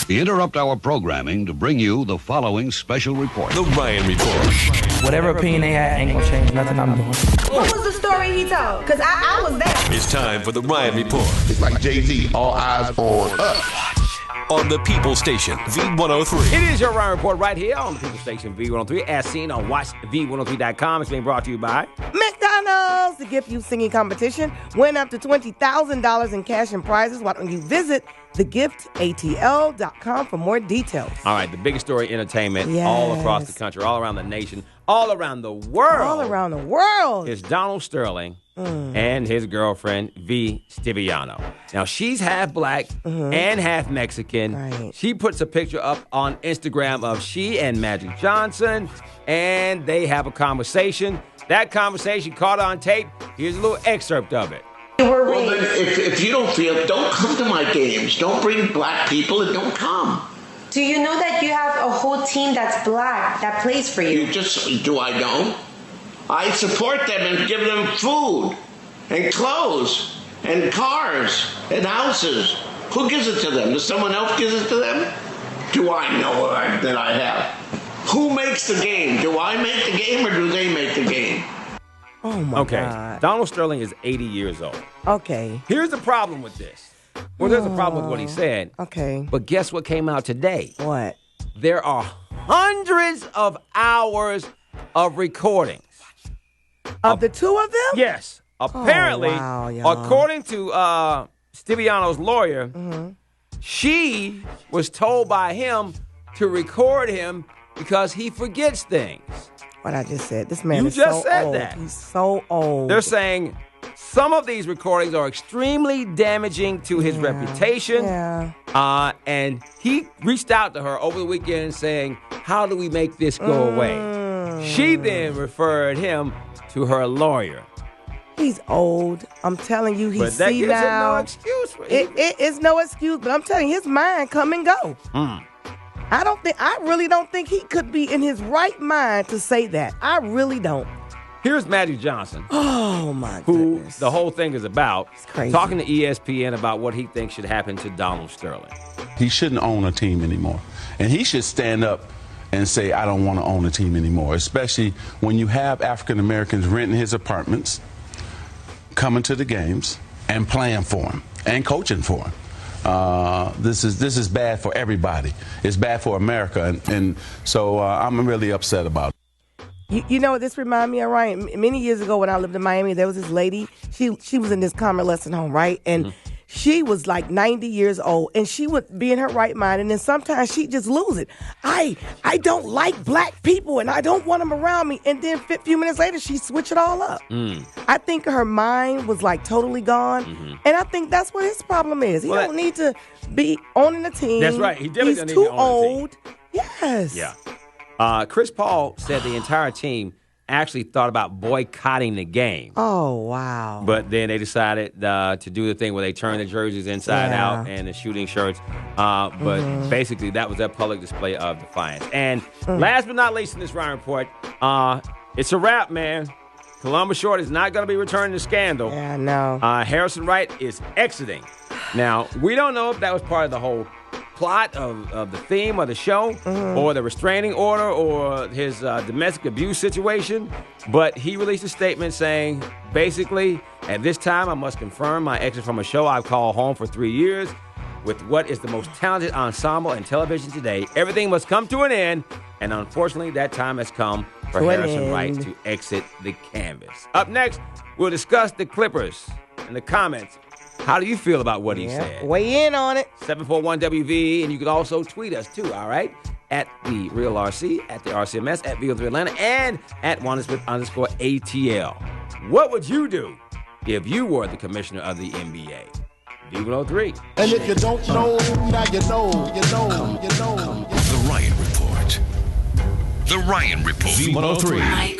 We interrupt our programming to bring you the following special report. The Ryan Report. Whatever opinion they had ain't gonna change nothing I'm doing. What was the story he told? Because I was there. It's time for the Ryan Report. It's like Jay-Z, all eyes on us. On the People Station, V103. It is your Ryan Report right here on the People Station, V103, as seen on WatchV103.com. It's being brought to you by McDonald's, the gift you singing competition. Win up to $20,000 in cash and prizes. Why don't you visit thegiftatl.com for more details. All right, the biggest story in entertainment all across the country, all around the nation, all around the world. All around the world. Is Donald Sterling and his girlfriend, V. Stiviano. Now, she's half black and half Mexican. Right. She puts a picture up on Instagram of she and Magic Johnson, and they have a conversation. That conversation caught on tape. Here's a little excerpt of it. Well, then, if you don't feel, don't come to my games. Don't bring black people and don't come. Do you know that you have a whole team that's black that plays for you? Do I don't? I support them and give them food and clothes and cars and houses. Who gives it to them? Does someone else give it to them? Do I know that I have? Who makes the game? Do I make the game or do they make the game? Oh, my God. Donald Sterling is 80 years old. Okay. Here's the problem with this. Well, there's a problem with what he said. Okay. But guess what came out today? What? There are hundreds of hours of recordings. Of the two of them? Yes. Apparently, according to Stiviano's lawyer, she was told by him to record him because he forgets things. What I just said. This man is so just said old. that. He's so old. They're saying some of these recordings are extremely damaging to his reputation. Yeah. And he reached out to her over the weekend saying, how do we make this go away? She then referred him to her lawyer. He's old. I'm telling you, he's But that gives him senile. no excuse for It is no excuse, but I'm telling you, his mind come and go. I really don't think he could be in his right mind to say that. I really don't. Here's Magic Johnson. Oh, my who goodness. the whole thing is about, crazy. talking to ESPN about what he thinks should happen to Donald Sterling. He shouldn't own a team anymore. And he should stand up and say, I don't want to own a team anymore, especially when you have African Americans renting his apartments, coming to the games, and playing for him, and coaching for him. This is bad for everybody. It's bad for America, and so I'm really upset about it. You know what this reminds me of, Ryan? Many years ago when I lived in Miami, there was this lady. She was in this convalescent home, right? And she was like 90 years old, and she would be in her right mind, and then sometimes she'd just lose it. I don't like black people, and I don't want them around me. And then a few minutes later, she switched it all up. I think her mind was like totally gone, and I think that's what his problem is. He don't need to be owning a team. That's right. He definitely He's doesn't too need to own a team. old. Yes. Yeah. Chris Paul said the entire team actually thought about boycotting the game. Oh, wow. But then they decided to do the thing where they turn the jerseys inside out and the shooting shirts. But basically, that was their public display of defiance. And last but not least in this Ryan Report, it's a wrap, man. Columbus Short is not going to be returning to Scandal. Yeah, I know. Harrison Wright is exiting. Now, we don't know if that was part of the whole plot of the theme of the show or the restraining order or his domestic abuse situation, but he released a statement saying, basically, at this time, I must confirm my exit from a show I've called home for 3 years with what is the most talented ensemble in television today. Everything must come to an end, and unfortunately, that time has come for Harrison Wright to exit the canvas. Up next, we'll discuss the Clippers and the comments. How do you feel about what he said? Weigh in on it. 741WV, and you can also tweet us too, all right? At The Real RC, at the RCMS, at VO3 Atlanta, and at @WandaSmith_ATL. What would you do if you were the commissioner of the NBA? V103. And if you don't know, now you know. The Ryan Report. The Ryan Report. V103.